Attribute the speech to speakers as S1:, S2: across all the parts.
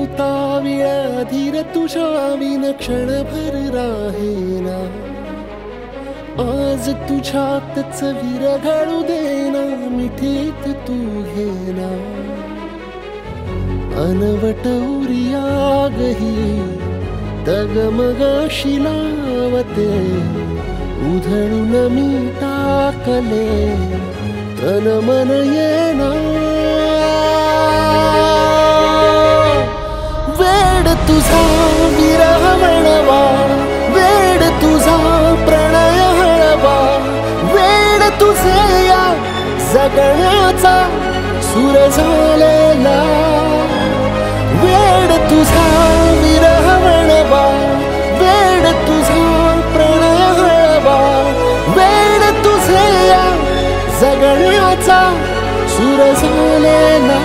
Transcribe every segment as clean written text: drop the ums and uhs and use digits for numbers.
S1: उताविळा धीर तुझ्या विन क्षणभर राहेना आज तुझ्यातच विरघळू देना मिठीत तू घेना अनवट उरियागही डगमगाशी लावते उधळून मी टाकले तन मन येना वेड तुझा विरह वळवा वेड तुझा प्रणय हळवा वेड तुझे या जगण्याचा सूर झालेला वेड तुझा विरह वळवा वेड तुझा प्रणय हळवा वेड तुझे या जगण्याचा सूर झालेला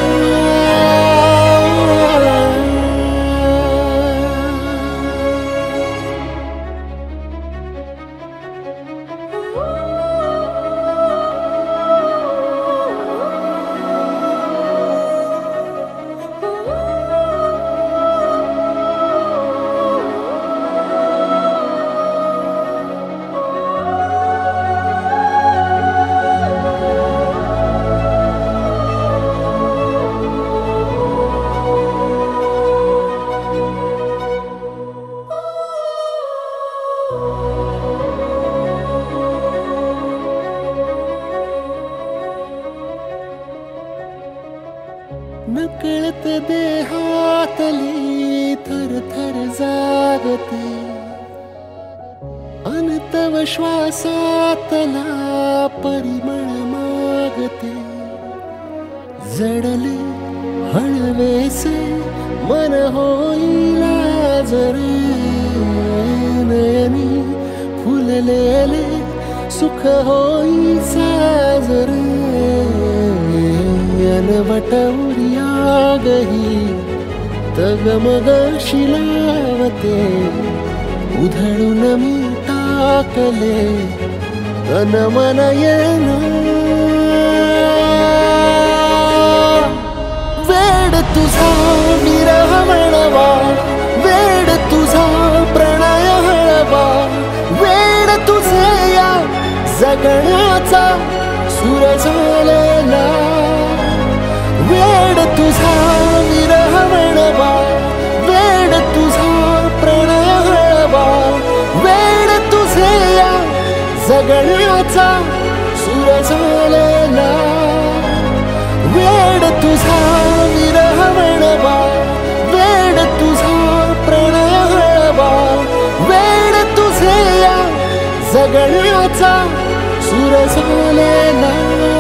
S1: नकळत देहातली थर थर जागते अनतव श्वासातला परिमळ मागते जडले हळवेसे मन होईला जरे नयनी फुललेले सुख होई साजरे अनवट उरियागही तगमगाशी लावते उधळून मी टाकले तन मन येना वेड तुझा विरह वळवा वेड तुझा प्रणय हळवा वेड तुझे या जगण्याचा सूर झालेला वेड तुझा विरह वळवा वेड तुझा प्रणय हळवा वेड तुझे या जगण्याचा सूर झालेला वेड तुझा विरह वळवा वेड तुझा प्रणय हळवा वेड तुझे या जगण्याचा सूर झालेला